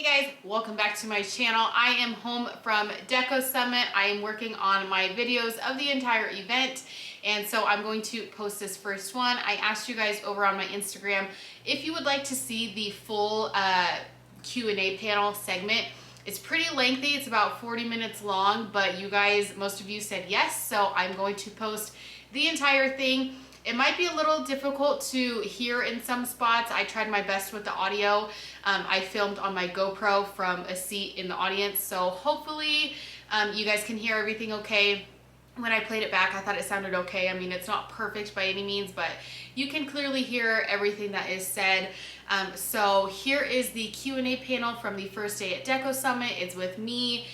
Hey guys, welcome back to my channel. I am home from Deco Summit. I am working on my videos of the entire event, and so I'm going to post this first one. I asked you guys over on my Instagram if you would like to see the full Q&A panel segment. It's pretty lengthy, it's about 40 minutes long, but you guys, most of you said yes, so I'm going to post the entire thing. It might be a little difficult to hear in some spots. I tried my best with the audio. I filmed on my GoPro from a seat in the audience, so hopefully you guys can hear everything okay. When I played it back, I thought it sounded okay. I mean, it's not perfect by any means, but you can clearly hear everything that is said. So here is the Q&A panel from the first day at Deco Summit. It's with me,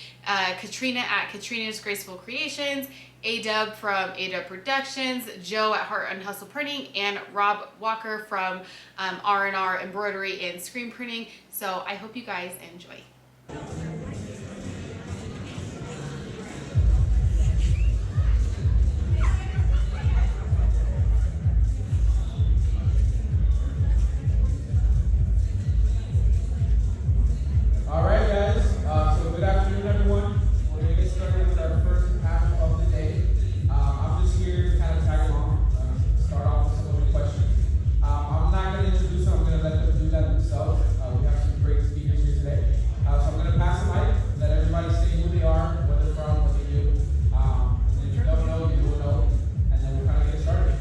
Katrina at Katrina's Graceful Creations, A-Dub from A-Dub Productions, Joe at Heart and Hustle Printing, and Rob Walker from R&R Embroidery and Screen Printing. So I hope you guys enjoy. All right, guys. So good afternoon, everyone. We're going to get started with our first half of the day. I'm just here to kind of tag along, start off with some of the questions. I'm not going to introduce them. I'm going to let them do that themselves. We have some great speakers here today. So I'm going to pass the mic, let everybody say who they are, where they're from, what they do. And if you don't know, you will know. And then we'll kind of get started.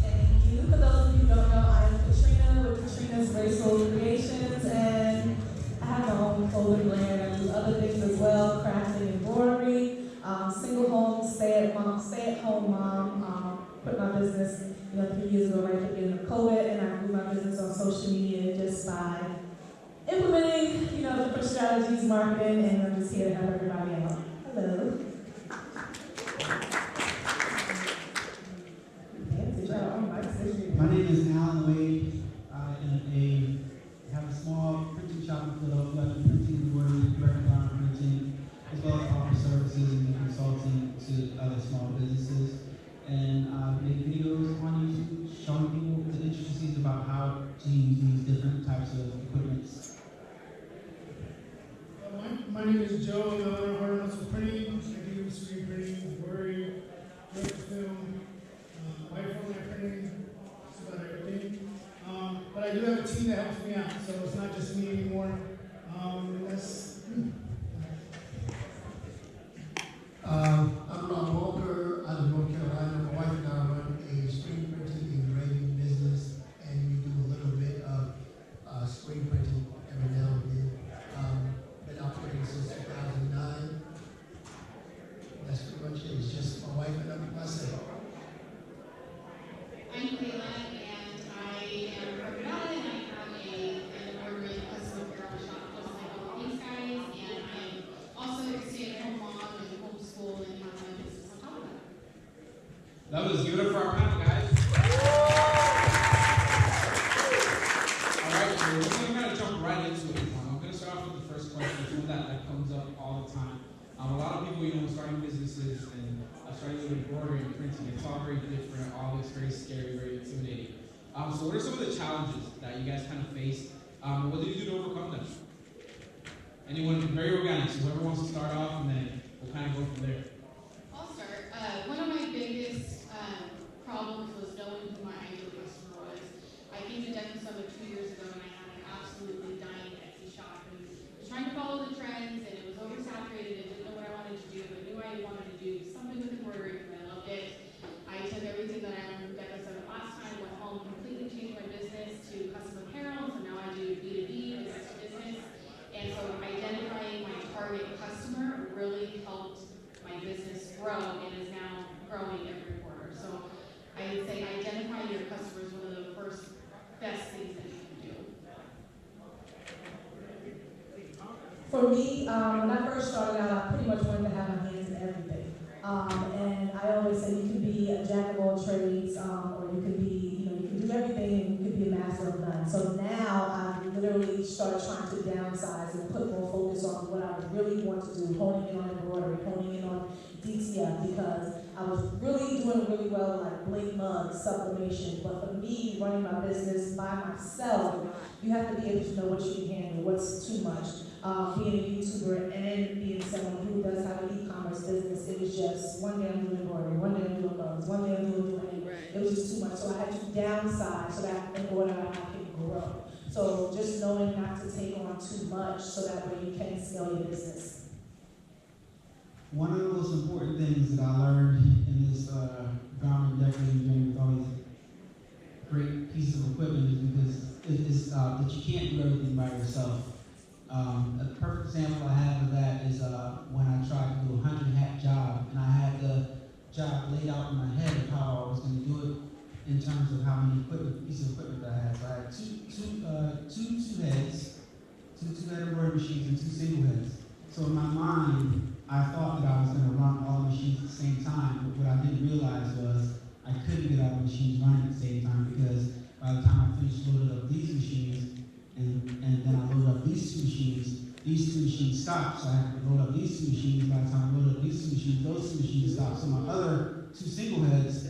Thank you. For those of you who don't know, I'm Katrina with Katrina's Graceful Creations, and I have my own clothing brand. I do other things as well, crafting, embroidery, single home, stay-at-home mom. Quit my business, 3 years ago, right at the beginning of COVID, and I grew my business on social media just by implementing, different strategies, marketing, and I'm just here to help everybody out. Hello. My name is Alan Wade. I have a small printing shop in Philadelphia. I do printing, embroidery, graphic design printing, as well as offer services and consulting to other small businesses. And I make videos on YouTube showing people the intricacies about how to use these different types of equipments. My name is Joe. I'm the owner of Heart and Hustle Printing. I do screen printing, embroidery, graphic film, white format printing, just about everything. But I do have a team that helps me out, so it's not just me anymore. I'm Ron Walker out of North Carolina. My wife and I run a screen printing and engraving business, and we do a little bit of screen printing every now and then. Been operating since 2009. That's pretty much it. It's just my wife and myself. I'm Kayla, and I am from Ricoma, and I have an embroidery custom apparel shop just like all these guys, and I'm also a stay-at-home mom and homeschool and have my business on top of that. That was give it up for our panel, guys. All right, so we're going to kind of jump right into it. I'm going to start off with the first question. It's one that comes up all the time. A lot of people, starting businesses and starting with embroidery and printing, it's all very different, all looks very scary, very intimidating. So what are some of the challenges that you guys kind of faced? What did you do to overcome them? Anyone, very organic, so whoever wants to start off, and then we'll kind of go from there. I'll start. One of my biggest problems was knowing who my ideal customer was. I came to Deco Summit 2 years ago, and I had an absolutely dying Etsy shop, and was trying to follow the trends, and it was oversaturated, and didn't know what I wanted to do, but knew I wanted to do something with embroidery because I loved it. I took everything that I learned from Deco Summit last time, went home, completely changed my business to custom apparel, so now I do B2B, business to business, and so identifying my target customer really helped my business grow and is now growing every quarter. So I would say identifying your customer is one of the first best things that you can do. For me, when I first started out, I pretty much wanted to have my hands in everything. And I always say you can be a jack of all trades, or you can be, you can do everything and you can be a master of none. So now I've literally started trying to downsize and put more focus on what I really want to do, honing in on embroidery, honing in on DTF, because I was really doing really well like bling mugs, sublimation. But for me, running my business by myself, you have to be able to know what you can handle me what's too much. Being a YouTuber and being someone who does have an e-commerce business, it was just one day I'm doing embroidery, one day I'm doing clothes, one day I'm doing it was just too much. So I had to downsize so that in order I can grow. So just knowing not to take on too much so that way you can scale your business. One of the most important things that I learned in this garment decorating journey with all these great pieces of equipment is because it's that you can't do everything by yourself. A perfect example I have of that is when I tried to do a 100-hat job, and I had the job laid out in my head of how I was going to do it in terms of how many pieces of equipment that I had. So I had two heads, two head embroidery machines, and two single heads. So in my mind, I thought that I was going to run all the machines at the same time, but what I didn't realize was I couldn't get all the machines running at the same time because by the time I finished loading up these machines, and then I loaded up these two machines stopped, so I had to load up these two machines. By the time I loaded up these two machines, those two machines stopped. So my other two single heads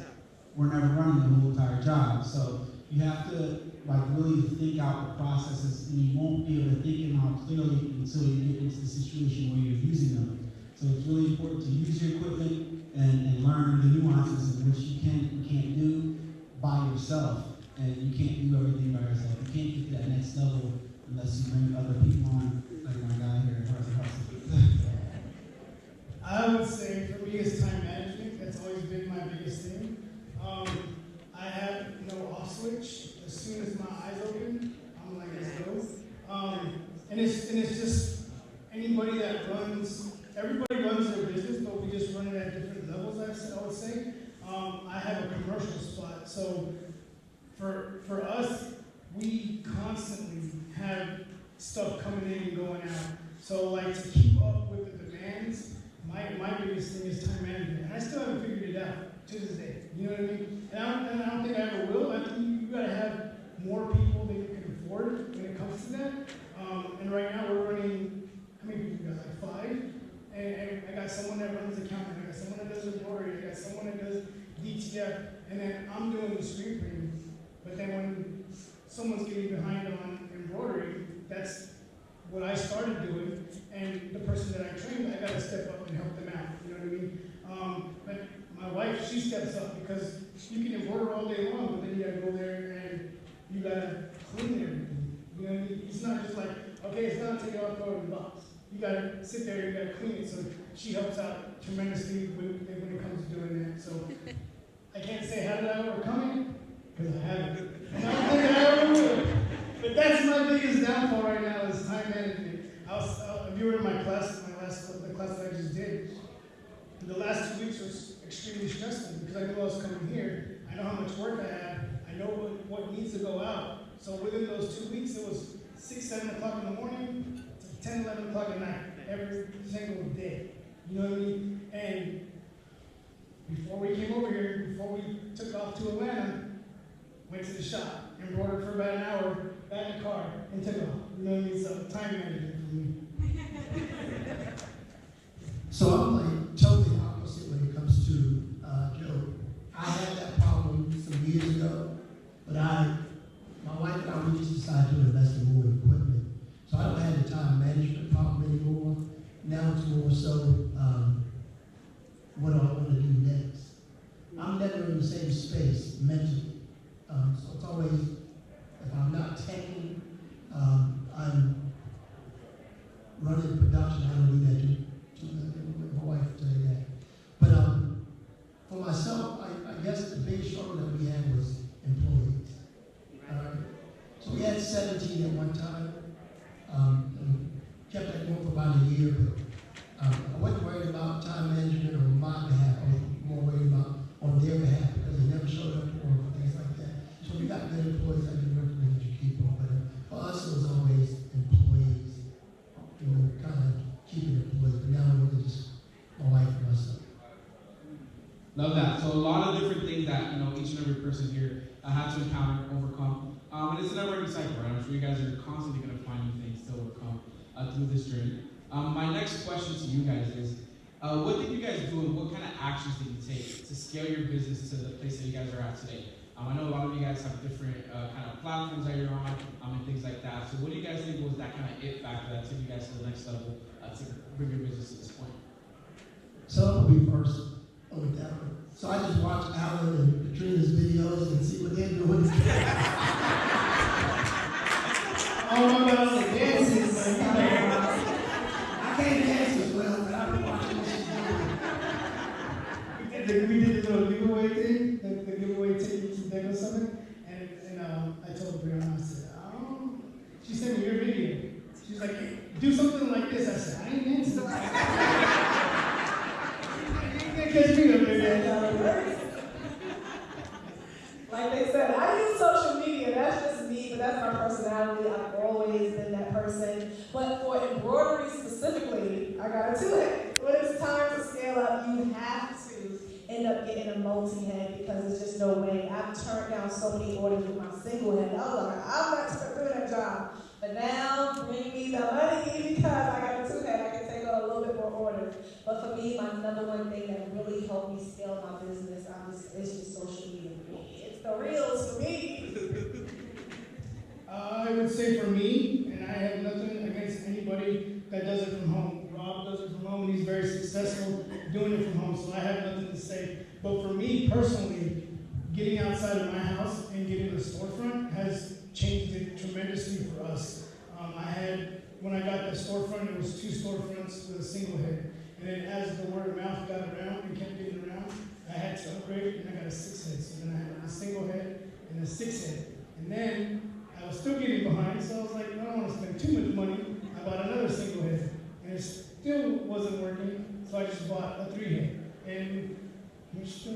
were never running the whole entire job. So you have to really think out the processes, and you won't be able to think them out clearly until you get into the situation where you're using them. So it's really important to use your equipment and learn the nuances of which you can and can't do by yourself. And you can't do everything by yourself. You can't get to that next level unless you bring other people on, like my guy here at Hustle. I would say for me it's time management. That's always been my biggest thing. I have no off switch. As soon as my eyes open, I'm like, let's go. And it's just anybody that everybody runs their business, but we just run it at different levels, I would say. I have a commercial spot, so for us, we constantly have stuff coming in and going out. So like to keep up with the demands, my biggest thing is time management. And I still haven't figured it out to this day. You know what I mean? And I don't think I ever will. I think you gotta have more people than you can afford when it comes to that. And right now we're running, how many people we got? Like 5? And I got someone that runs accounting, I got someone that does embroidery, I got someone that does DTF, and then I'm doing the screen printing. But then when someone's getting behind on embroidery, that's what I started doing, and the person that I trained, I gotta step up and help them out, you know what I mean? But my wife, she steps up because you can embroider all day long, but then you gotta go there and you gotta clean everything, you know what I mean? It's not just like, okay, it's not take it off, throw it in the box. You gotta sit there, you gotta clean it, so she helps out tremendously when it comes to doing that, so I can't say how did I overcome it, because I haven't. And I don't think I ever will. But that's my biggest downfall right now is time management. If you were in my class, the class that I just did, the last 2 weeks was extremely stressful because I knew I was coming here. I know how much work I have. I know what needs to go out. So within those 2 weeks, it was 6, 7 o'clock in the morning to 10, 11 o'clock at night, every single day. You know what I mean? And before we came over here, before we took off to Atlanta, went to the shop, embroidered for about an hour, got in the car, and took off. You know what I mean? So time management for me. So I'm like totally opposite when it comes to Joe. I had that problem some years ago, but my wife and I, we just decided to invest in more equipment. So I don't have the time management problem anymore. Now it's more so what do I want to do next. I'm never in the same space mentally. So it's always, if I'm not tanking, I'm running production. I don't do that to my wife will tell you that. But for myself, I guess the biggest struggle that we had was employees. So we had 17 at one time. And kept that going for about a year. But I wasn't worried about time management on my behalf. I was more worried about on their behalf because they never showed up for work and things like that. So we got good employees. I can recommend you keep them. But for us, it was always employees. You know, kind of keeping employees. But now I'm really just my wife and myself. Love that. So a lot of different things that each and every person here had to encounter, overcome. And it's a never-ending cycle, right? I'm sure you guys are constantly going to find new things to overcome through this journey. My next question to you guys is, what did you guys do and what kind of actions did you take to scale your business to the place that you guys are at today? I know a lot of you guys have different kind of platforms that you're on and things like that. So what do you guys think was that kind of it take you guys to the next level to bring your business to this point? So I'll be first with that one. So I just watch Alan and Katrina's videos and see what they're doing. Oh my God, the dances. I can't dance as well, but I've been watching what she's doing. We did the little giveaway thing, the giveaway ticket to Deco Summit, and I told Brianna, I said, oh, she sent me your video. She's like, hey, do something like this. I said, I ain't dancing. You can't catch me up there. Like they said, I use social media. That's just me, but that's my personality. I've always been that person. But for embroidery specifically, I got a two-head. When it's time to scale up, you have to end up getting a multi-head because there's just no way. I've turned down so many orders with my single head. I was like, I'm not doing that job. But now, bring me the money because I got a two-head. I can take on a little bit more orders. But for me, my number one thing that really helped me scale my business, it's just social media. It's the reals for me. I would say for me, and I have nothing against anybody that does it from home. Rob does it from home, and he's very successful doing it from home, so I have nothing to say. But for me personally, getting outside of my house and getting a storefront has changed it tremendously for us. When I got the storefront, it was 2 storefronts with a single head. And then as the word of mouth got around and kept getting around, I had to upgrade, and I got a 6 head. So then I had a single head and a 6 head. And then I was still getting behind, so I was like, I don't want to spend too much money. I bought another single head. And it still wasn't working, so I just bought a 3 head. And we're still,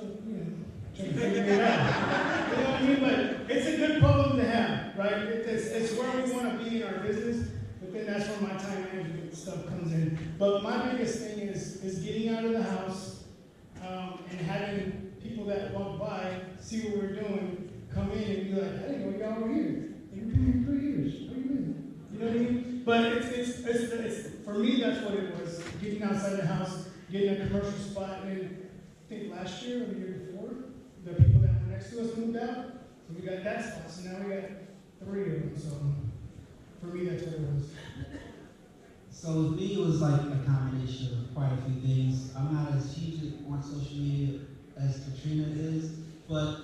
trying to figure it out. You know what I mean? But it's a good problem to have, right? It's where we want to be in our business, but then that's where my time management stuff comes in. But my biggest thing is getting out of the house and having people that walk by, see what we're doing, come in and be like, hey, what y'all over here? You've been here 3 years. What are you doing? You know what I mean? But it's for me, that's what it was. Getting outside the house, getting a commercial spot, and I think last year or the year before, the people that were next to us moved out, so we got that spot. So now we got 3 of them. So for me, that's what it was. So with me, it was like a combination of quite a few things. I'm not as huge on social media as Katrina is, but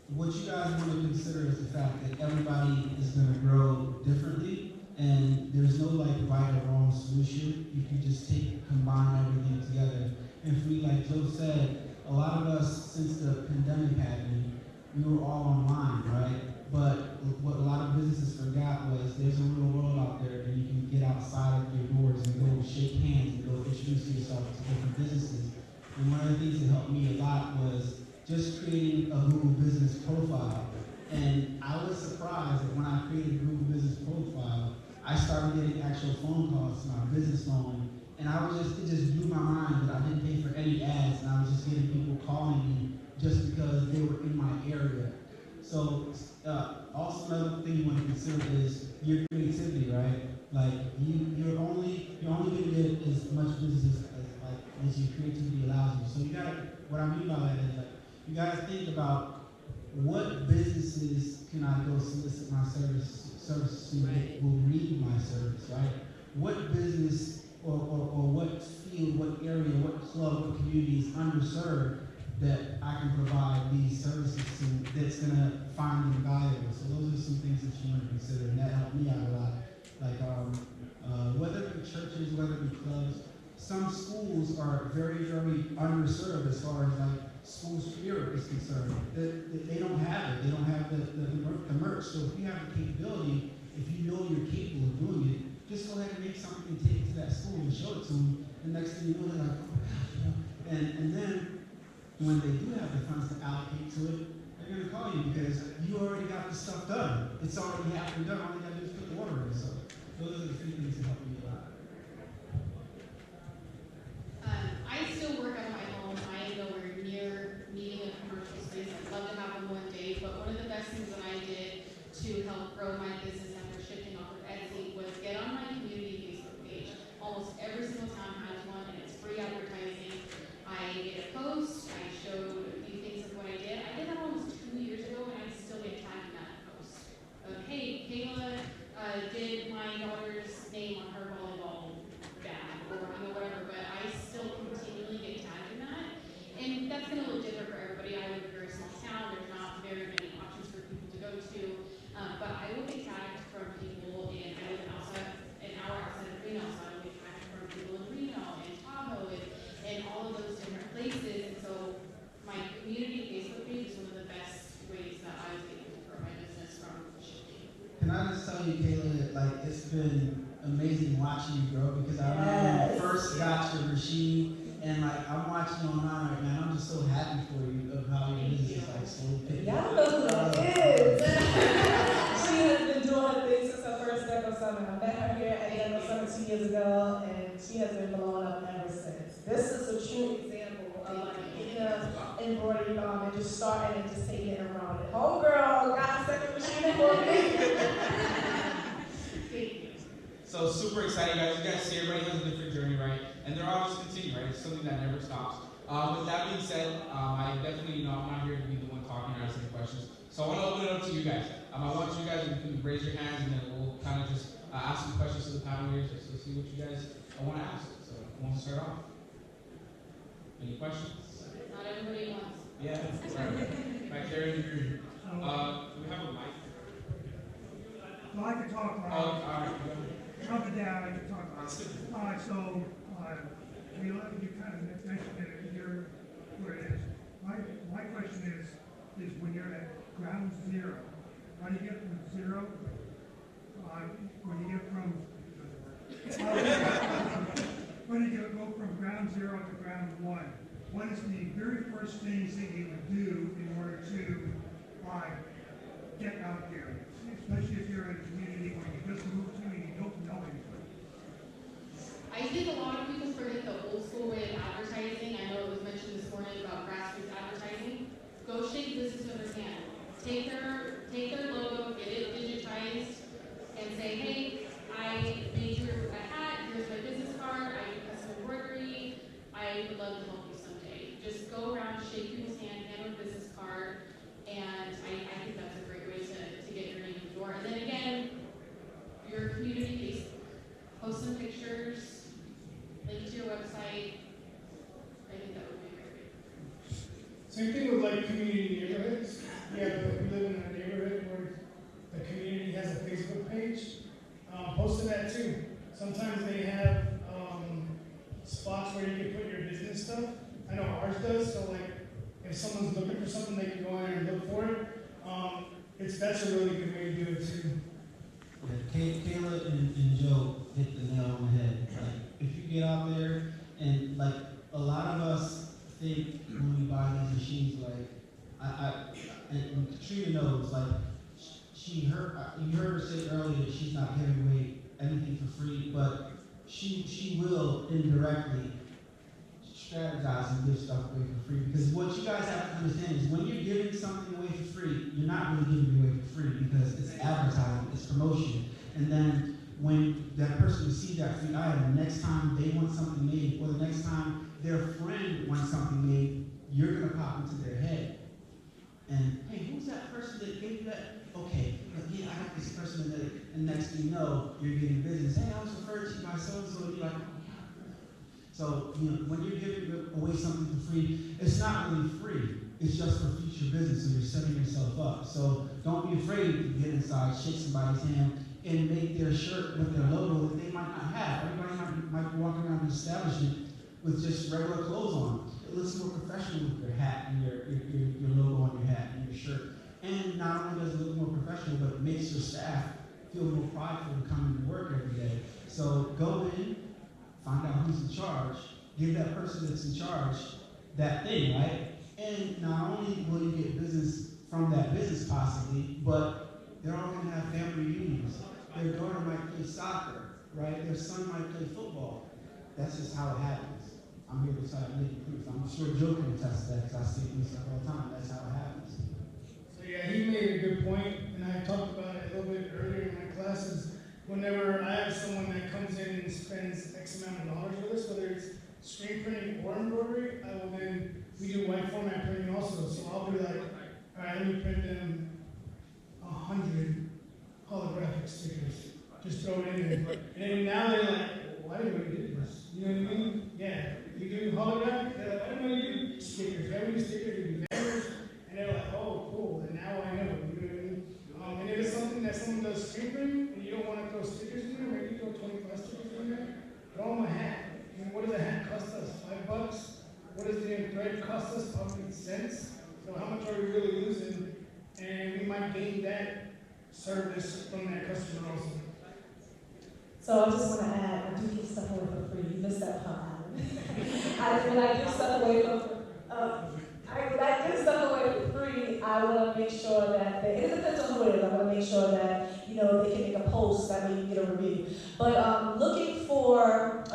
what you guys want to consider is the fact that everybody is going to grow differently, and there's no like right or wrong solution. You can just combine everything together. And for me, like Joe said, a lot of us, since the pandemic happened, we were all online, right? But what a lot of businesses forgot was there's a real world out there that you can get outside of your doors and go shake hands and go introduce yourself to different businesses. And one of the things that helped me a lot was just creating a Google business profile. And I was surprised that when I created a Google business profile, I started getting actual phone calls to my business phone. And it just blew my mind that I didn't pay for any ads, and I was just getting people calling me just because they were in my area. So also another thing you want to consider is your creativity, right? Like you're only going to get as much business as your creativity allows you. So what I mean by that is you gotta think about what businesses can I go solicit my services to that will read my service, right? What business or what field, what area, what club, what community is underserved that I can provide these services to that's going to find them valuable. So those are some things that you want to consider, and that helped me out a lot. Like whether it be churches, whether it be clubs, some schools are very, very underserved as far as like school spirit is concerned. They don't have it. They don't have the merch. So if you have the capability, if you know you're capable of doing it, just go ahead and make something and take it to that school and show it to them. The next thing you know, they're like, oh my gosh, and then when they do have the funds to allocate to it, they're going to call you because you already got the stuff done. It's already half done. All you got to do is put the order in. So those are the few things that help me a lot. I still work out of my home. I am nowhere near needing a commercial space. I'd love to have one one day, but one of the best things that I did to help grow my business after shifting off of Etsy was get on my community Facebook page. Almost every single town has one, and it's free advertising. I made a post. I showed a few things of what I did. I did that almost 2 years ago, and I still get tagged in that post. Hey, Kayla did my daughter's been amazing watching you grow because I remember when you first got your machine and like I'm watching you online right now. I'm just so happy for you of how your business is like slowly picking up. Y'all know who that is. She has been doing her thing since her first Deco Summit. I met her here at Deco Summit 2 years ago, and she has been blowing up ever since. This is a true example of like getting an embroidery and just starting and just taking it and running it. Homegirl got a second machine for me. So super exciting, guys. You guys see everybody has a different journey, right? And they're all just continue, right? It's something that never stops. With that being said, I definitely, I'm not here to be the one talking or asking questions. So I want to open it up to you guys. I want you guys to raise your hands, and then we'll kind of just ask some questions to the panel here, just to see what you guys want to ask. So who wants to start off? Any questions? Not everybody wants. Yeah. Right there in the room. Do we have a mic? Well, I can talk Oh, loud. all right. Go ahead. Shove it down, I can talk loud. Kayla, you kind of mentioned it here where it is. My question is when you're at ground zero, how do you get from zero, when you get from, when you go from ground zero to ground one? What is the very first things that you would do in order to get out there? Especially if you're in a community where you just moved to and you don't know anybody. I think a lot of people forget the old school way of advertising. I know it was mentioned this morning about grassroots advertising. Go shake business owners' hand. Take their logo, get it digitized, and say, hey, I made you a hat, here's my business card, I do custom embroidery, I would love to help you someday. Just go around, shake people's hand, hand them a business card, and I think that's a great way to get your name in the door. And then again, your community Facebook. Post some pictures, link to your website. I think that would be great. Same thing with like community neighborhoods. Yeah, but we live in a neighborhood where the community has a Facebook page. Post to that too. Sometimes they have spots where you can put your business stuff. I know ours does, so like if someone's looking for something, they can go in and look for it. That's a really good way to do it too. Yeah, Kayla and Joe hit the nail on the head. Like, if you get out there and like a lot of us think when we buy these machines, like and Katrina knows, like you heard her say earlier that she's not giving away anything for free, but she will indirectly strategize and give stuff away for free. Because what you guys have to understand is when you're giving something away for free, you're not really giving it away for free because it's advertising, it's promotion. And then when that person receives that free item, the next time they want something made, or the next time their friend wants something made, you're gonna pop into their head. And hey, who's that person that gave you that? Okay, yeah, I got this person, and next thing you know, you're getting business. Hey, I was referred to you by so-and-so, and you're like, oh, yeah. So, when you're giving away something for free, it's not really free. It's just for future business, so you're setting yourself up. So don't be afraid to get inside, shake somebody's hand, and make their shirt with their logo that they might not have. Everybody might be walking around the establishment with just regular clothes on. It looks more professional with your hat and your logo on your hat and your shirt. And not only does it look more professional, but it makes your staff feel more prideful to come into work every day. So go in, find out who's in charge, give that person that's in charge that thing, right? And not only will you get business from that business possibly, but they're all going to have family reunions. Their daughter might play soccer, right? Their son might play football. That's just how it happens. I'm here to try to make it proof. I'm sure Joe can attest to that because I see this stuff all the time. That's how it happens. So yeah, he made a good point, and I talked about it a little bit earlier in my classes. Whenever I have someone that comes in and spends X amount of dollars with us, whether it's screen printing or embroidery, we do white format printing also. So I'll be like, all right, let me print them 100 holographic stickers. Just throw it in there. And then now they're like, why did we do this? You know what I mean? Yeah, you do holographic, they're like, I don't know you do stickers. Yeah, we do stickers, we do banners. And they're like, oh, cool, and now I know. You know what I mean? And if it's something that someone does screen printing, and you don't want to throw stickers in there, maybe you throw 25 stickers in there, throw them a hat. I mean, what does a hat cost us? $5? What does the thread cost us? Probably cents. So how much are we really losing? And we might gain that service from that customer also. So I just want to add, I do give stuff away for free. You missed that part, Alan. When I give stuff away when I give stuff away for free, I want to make sure that it depends on who it is. I want to make sure that they can make a post that way you can get a review. But I'm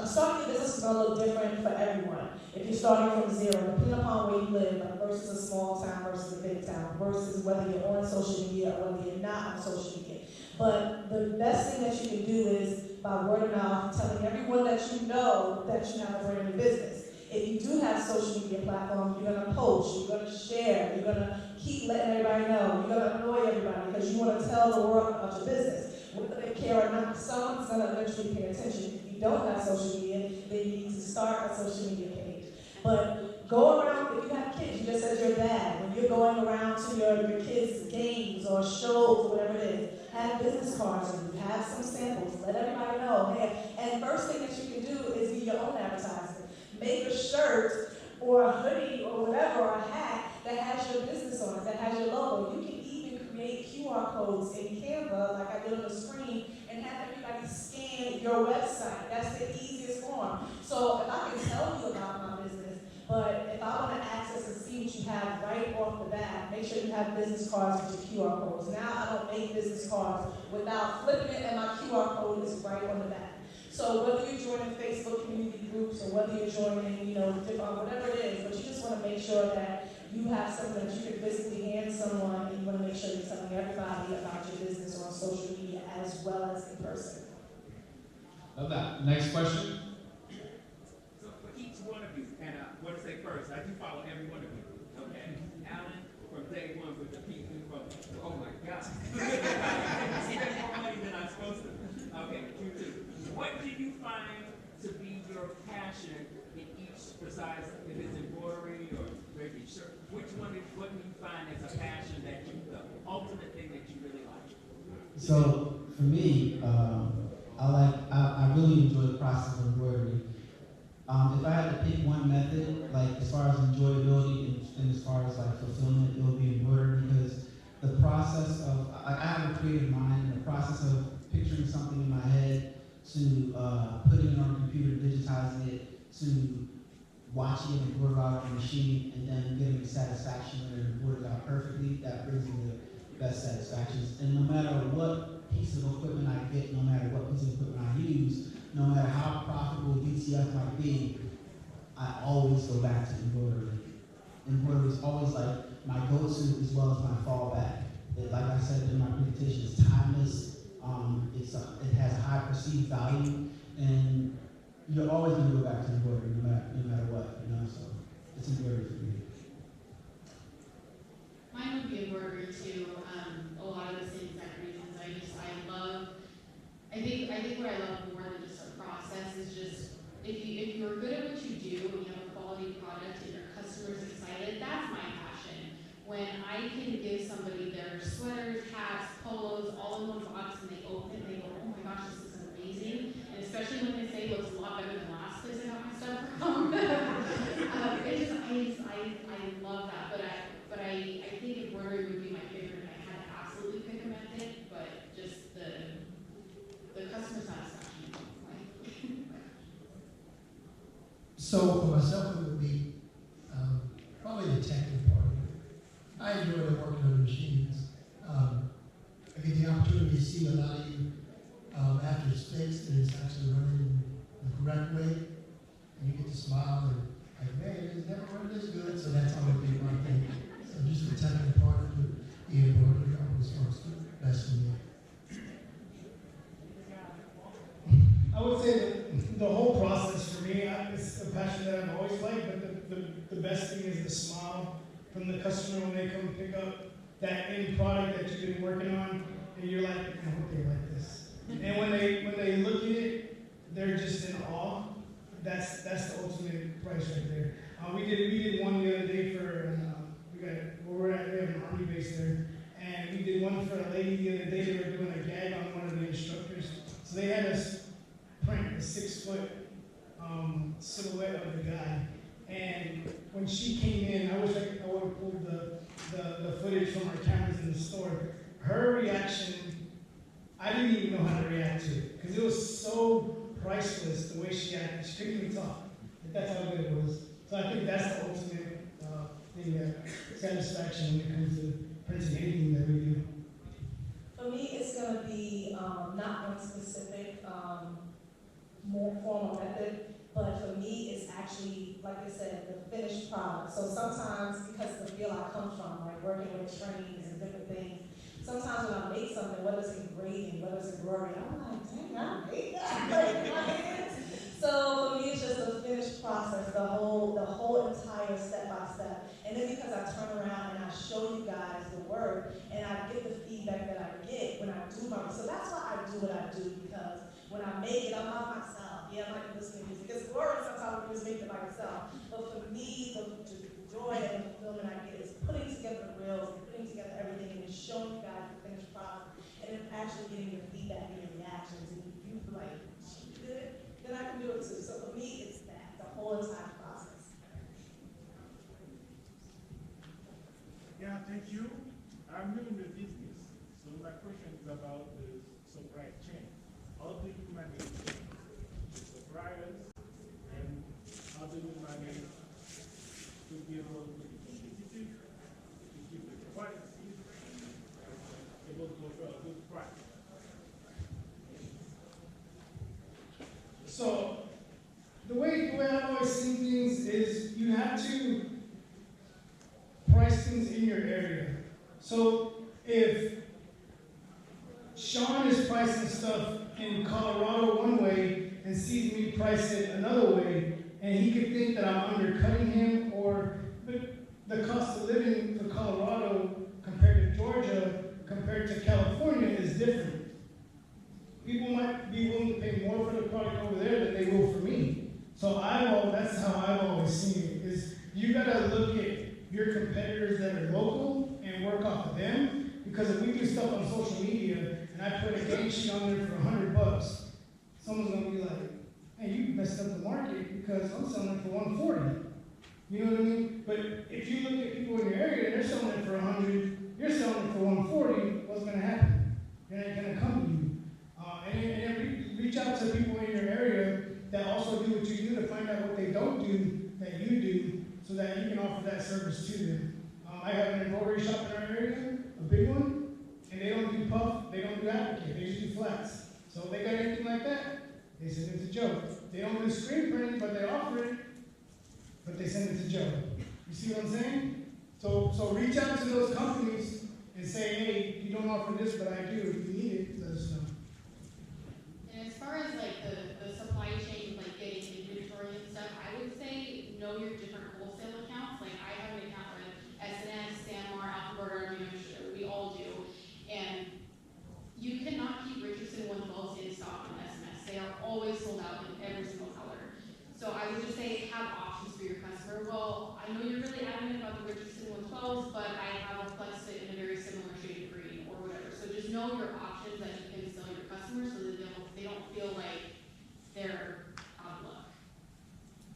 starting a business is a little different for everyone. If you're starting from zero, depending upon where you live, like versus a small town versus a big town, versus whether you're on social media or whether you're not on social media. But the best thing that you can do is by word of mouth, telling everyone that you know that you have a brand new business. If you do have social media platforms, you're going to post, you're going to share, you're going to keep letting everybody know, you're going to annoy everybody because you want to tell the world about your business. Whether they care or not, someone's going to eventually pay attention. If you don't have social media, then you need to start a social media page. But go around, if you have kids, you just said your dad, when you're going around to your kids' games or shows or whatever it is, have business cards and you have some samples, let everybody know. Hey, and first thing that you can do is be your own advertisement. Make a shirt or a hoodie or whatever, or a hat that has your business on it, that has your logo. You can even create QR codes in Canva, like I did on the screen, and have everybody scan your website. That's the easiest form. So if I can tell you about my business, but if I want to access and see what you have right off the bat, make sure you have business cards with your QR codes. Now I don't make business cards without flipping it, and my QR code is right on the back. So whether you're joining Facebook community groups or whether you're joining, whatever it is, but you just want to make sure that you have something that you can physically hand someone, and you want to make sure you're telling everybody about your business on social media as well as in person. Love that. Next question. So for each one of you, and I want to say first, I do follow every one of you, okay? Alan, from day one with the people from, oh my God. Even more money than I'm supposed to. Okay, you too. What do you find to be your passion in each, besides if it's embroidery or maybe shirt? What do you find as a passion that the ultimate thing that you really like? So for me, I really enjoy the process of embroidery. If I had to pick one method, like as far as enjoyability and as far as like fulfillment, it would be embroidery, because the process of, I have a creative mind, and the process of picturing something in my head to putting it on a computer, digitizing it, to watching it embroidered out on a machine, and then getting the satisfaction when it's embroidered out perfectly, that brings me the best satisfactions. And no matter what piece of equipment I get, no matter what piece of equipment I use, no matter how profitable DTF might be, I always go back to embroidery. Embroidery is always like my go-to as well as my fallback. Like I said in my presentation, it's timeless. It has a high perceived value, and you're always going to go back to embroidery no matter what, so it's embroidery for me. Mine would be embroidery too. A lot of the same exact reasons. I think what I love more than just a process is just if you're good at what you do and you have a quality product and your customer's excited, that's my passion. When I can give somebody their sweaters, hats, polos, all in one box, and they open it and they go, oh my gosh, this is amazing. And especially when they say it looks a lot better than the last place I got my stuff from. I love that. But I think embroidery would be my favorite if I had to absolutely pick a method, but just the customer satisfaction. So for myself, it would be probably the technical part of it. I enjoy working on the machines. I get the opportunity to see a lot of you after it's fixed and it's actually running the correct way, and you get to smile and like, man, it's never run this good, so that's always been my thing. So just the technical part of the embroidery always works best for me. I would say that the whole process for me, it's a passion that I've always liked, but the best thing is the smile from the customer when they come pick up that end product that you've been working on, and you're like, I hope they like this. And when they look at it, they're just in awe. That's the ultimate price right there. We did one the other day for we have an army base there, and we did one for a lady the other day. They were doing a gag on one of the instructors, so they had us print a 6-foot silhouette of the guy. And when she came in, I wish I would have pulled the footage from our cameras in the store. Her reaction I didn't even know how to react to it because it was so priceless the way she acted. She couldn't even talk. Like, that's how good it was. So I think that's the ultimate thing that satisfaction when it comes to printing anything that we do. For me, it's going to be not one specific more formal method, but for me, it's actually, like I said, the finished product. So sometimes, because the field I come from, like working with trains and different things, sometimes when I make something, whether it's engraving, whether it's embroidery, I'm like, dang, I made that like, in my hands. So for me, it's just a finished process, the whole entire step by step. And then because I turn around and I show you guys the work, and I get the feedback that I get when I do my, so that's why I do what I do, because when I make it, I'm not myself. Yeah, I like listening to music. It's boring sometimes when you just make it by yourself. But for me, the joy and the fulfillment I get is putting together the reels and putting together everything and then showing you guys the finished product and then actually getting your feedback and your reactions. And if you feel like, she did it, then I can do it too. So for me, it's that, the whole entire process. Yeah, thank you. I'm new in the business, so my question is about the supply chain. How do you manage the suppliers, and how do you manage to be able to be competitive, to keep the quality, and able to offer a good price? So the way I've always seen things is you have to price things in your area. So if Sean is pricing stuff in Colorado one way and sees me price it another way, and he could think that I'm undercutting him, or the cost of living for Colorado compared to Georgia, compared to California is different. People might be willing to pay more for the product over there than they will for me. So that's how I've always seen it, is you gotta look at your competitors that are local and work off of them. Because if we do stuff on social media and I put a game sheet on there for $100, someone's gonna be like, hey, you messed up the market because I'm selling it for $140. You know what I mean? But if you look at people in your area and they're selling it for $100, you're selling it for $140, what's gonna happen? They're not gonna come to you. And reach out to people in your area that also do what you do to find out what they don't do that you do, so that you can offer that service to them. I have an embroidery shop in our area, a big one, and they don't do puff, they don't do applique, they just do flats. So if they got anything like that, they send it to Joe. They don't do screen printing, but they offer it, but they send it to Joe. You see what I'm saying? So reach out to those companies and say, hey, you don't offer this, but I do. If you need it, let us know. And as far as like the supply chain, like getting inventory and stuff, I would say know your different wholesale accounts. Like I have an account with SNS, Sanmar, Alphabet, New Hampshire, we all do. And you cannot keep Richardson 112s in stock on SNS. They are always sold out in every single color. So I would just say have options for your customer. Well, I know you're really adamant about the Richardson 112s, but I have a flex fit in a very similar shade of green or whatever. So just know your options that you can sell your customers so that they don't feel like they're out of luck.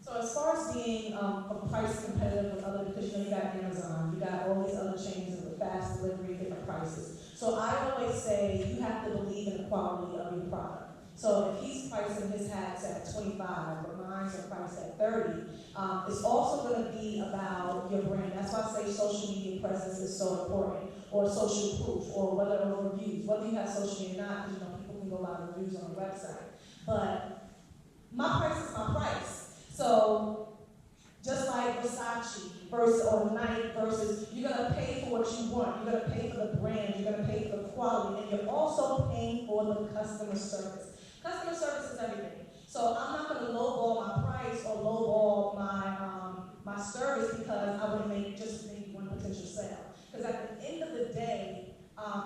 So as far as being a price competitive with other, because you know you got Amazon, you got all these other chains with fast delivery, different prices. So I always say you have to believe in the quality of your product. So if he's pricing his hats at 25, but mine's are priced at 30, it's also going to be about your brand. That's why I say social media presence is so important, or social proof, or whether reviews, whether you have social media or not, because you know people can go by reviews on the website. But my price is my price. So just like Versace versus or Nike versus, you're gonna pay for what you want. You're gonna pay for the brand. You're gonna pay for the quality, and you're also paying for the customer service. Customer service is everything. So I'm not gonna lowball my price or lowball my service because I want to make just maybe one potential sale. Because at the end of the day,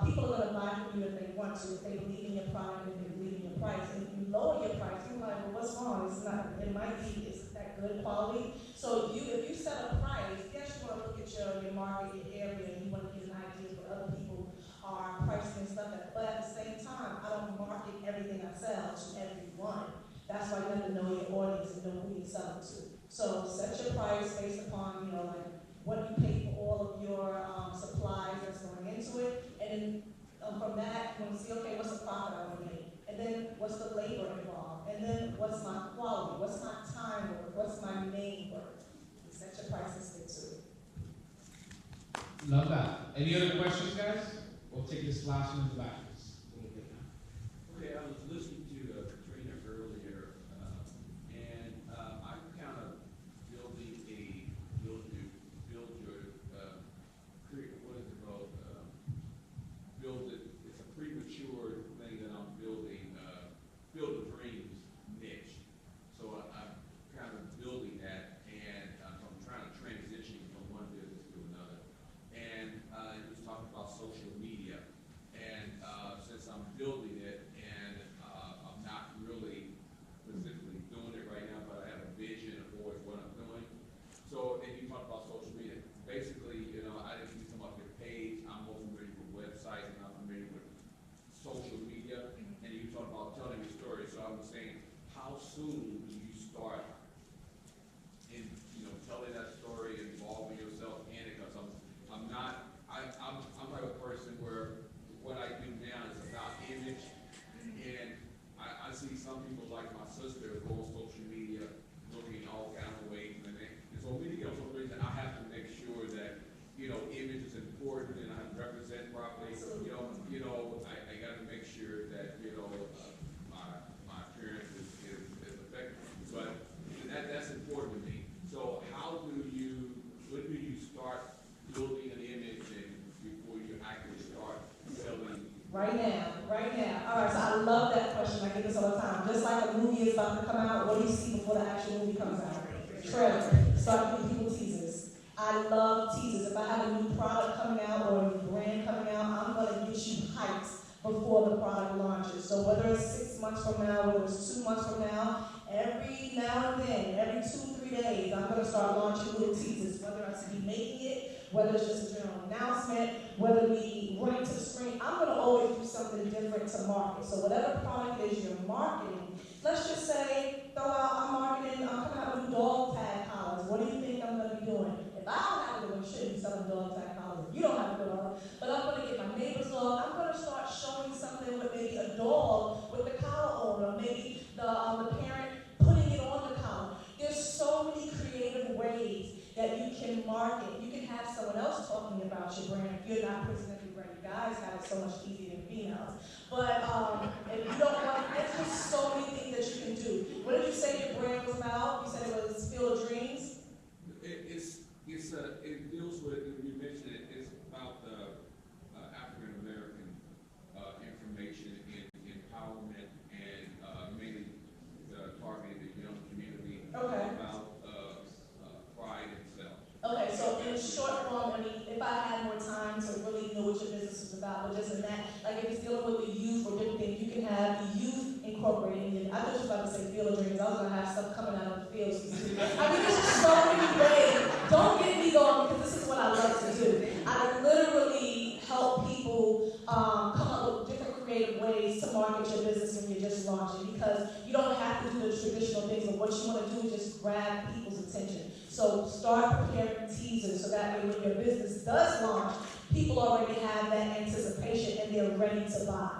people are gonna buy from you if they want to, if they believe in your product, if they believe in your price. And if you lower your price, you're like, well, what's wrong? It's not. It might be. It's that good quality. So if you set a price, yes, you want to look at your market, your area, and you want to get an idea of what other people are pricing and stuff at. But at the same time, I don't market everything I sell to everyone. That's why you have to know your audience and know who you're selling to. So set your price based upon, like what you pay for all of your supplies that's going into it. And then From that, you want to see, okay, what's the profit I want to make? And then what's the labor involved? And then what's my quality? What's my time worth? What's my name worth? You set your price and stick to it. Love that. Any other questions, guys? We'll take this last one in the back. Okay, I was listening to Katrina earlier, and I'm kind of building what is it called? It's a premature thing that I'm building, Build a Dreams niche. So I'm kind of building that, and so I'm trying to transition from one business to another. And it was talking about social media, and since I'm building it, and I'm not really specifically doing it right now, but I have a vision for what I'm doing. So, and you talk about social media. Basically, I didn't see some of your page. I'm more familiar with websites, and I'm familiar with social media. And you talk about telling your story. So I was saying, how soon do you start in, telling that story, involving yourself in it? Because I'm like a person where what I do now is about image, and I see some people like my sister go on social media looking all kinds of ways, and so many of some reason I have to make sure that image is important, and I represent properly. I got to make sure that my appearance is effective. But that's important to me. So when do you start building an image, and before you actually start selling? Right now. All right, so I love that question. I get this all the time. Just like a movie is about to come out, what do you see before the actual movie comes out? Trailer. Start giving people teasers. I love teasers. If I have a new product coming out or a new brand coming out, I'm going to get you hyped before the product launches. So whether it's 6 months from now, whether it's 2 months from now, every now and then, every 2-3 days, I'm going to start launching little teasers, whether it's me making it, whether it's just a general announcement, whether we run it to the screen. I'm going to always do something different to market. So whatever product it is you're marketing, let's just say, I'm coming out with new dog tag collars. What do you think I'm going to be doing? If I don't have a dog, you shouldn't be selling dog tag collars. If you don't have a dog, but I'm going to get my neighbor's dog. I'm going to start showing something with maybe a dog with the collar on, or maybe the parent putting it on the collar. There's so many creative ways that you can market. You can have someone else talking about your brand if you're not presenting ready. Guys have it so much easier than females. But if you don't want, there's just so many things that you can do. What did you say your brand was about? You said it was Field of Dreams? It deals with, you mentioned it, it's about African American information in empowerment, and mainly targeting the young community. Okay. About pride and self. Okay, so in short form, if I had more time to really know what your business is about, but just in that, like if it's dealing with the youth or different things, you can have the youth incorporating it. I thought you were about to say Field of Dreams. I was going to have stuff coming out of the fields. There's just so many ways. Don't get me going, because this is what I love to do. I literally help people come up with different creative ways to market your business when you're just launching, because you don't have to do the traditional things, but what you want to do is just grab people's attention. So start preparing teasers so that way when your business does launch, people already have that anticipation and they're ready to buy.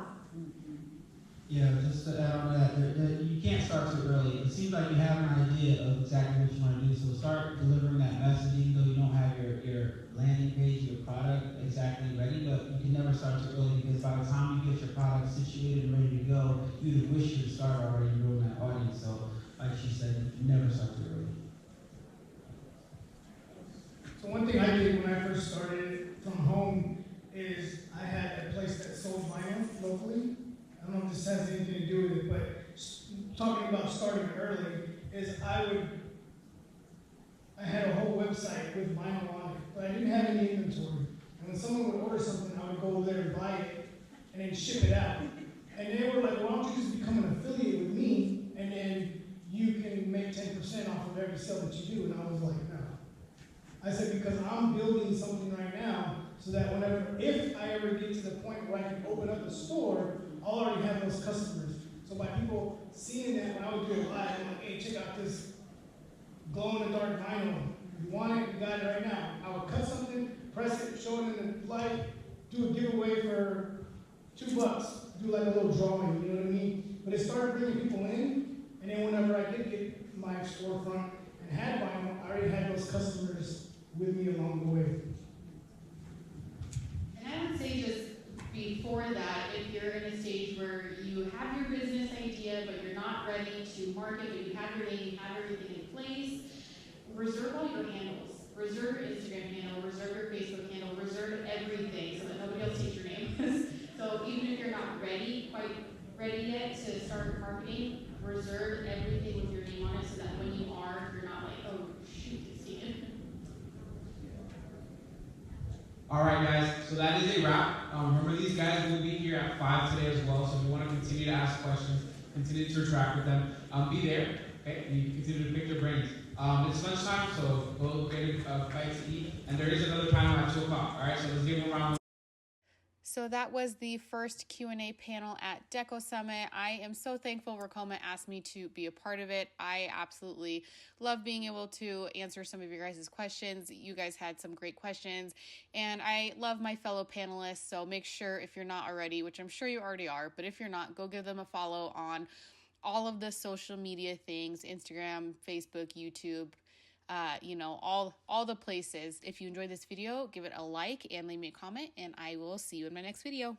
Yeah, just to add on to that, you can't start too early. It seems like you have an idea of exactly what you want to do, so start delivering that messaging, though you don't have your landing page, your product exactly ready, but you can never start too early, because by the time you get your product situated and ready to go, you'd wish you'd start already growing that audience. So, like she said, you never start too early. So one thing I did when I first started from home is I had a place that sold vinyl locally. I don't know if this has anything to do with it, but talking about starting early is I had a whole website with vinyl on it, but I didn't have any inventory. And when someone would order something, I would go there and buy it and then ship it out. And they were like, why don't you just become an affiliate with me, and then you can make 10% off of every sale that you do? And I was like, no. I said, because I'm building something right now so that if I ever get to the point where I can open up a store, I'll already have those customers. So by people seeing that, when I would do it live, I'm like, hey, check out this glow-in-the-dark vinyl. If you want it, you got it right now. I would cut something, press it, show it in the light, do a giveaway for $2, do like a little drawing, you know what I mean? But it started bringing people in, and then whenever I did get my storefront and had vinyl, I already had those customers with me along the way. And I would say just before that, if you're in a stage where you have your business idea, but you're not ready to market, but you have your name, you have everything in place, reserve all your handles. Reserve your Instagram handle, reserve your Facebook handle, reserve everything so that nobody else takes your name. So even if you're not quite ready yet to start marketing, reserve everything with your name on it so that when you are, you're not like, oh shoot, it's taken. All right, guys, so that is a wrap. Remember, these guys will be here at 5 today as well, so if you want to continue to ask questions, continue to interact with them, be there, okay? And you can continue to pick their brains. It's lunchtime, so go get a bite to eat, and there is another panel at 2 o'clock, all right? So let's give them a round. So that was the first Q&A panel at Deco Summit. I am so thankful Ricoma asked me to be a part of it. I absolutely love being able to answer some of your guys' questions. You guys had some great questions, and I love my fellow panelists. So make sure, if you're not already, which I'm sure you already are, but if you're not, go give them a follow on all of the social media things, Instagram, Facebook, YouTube, all the places. If you enjoyed this video, give it a like and leave me a comment, and I will see you in my next video.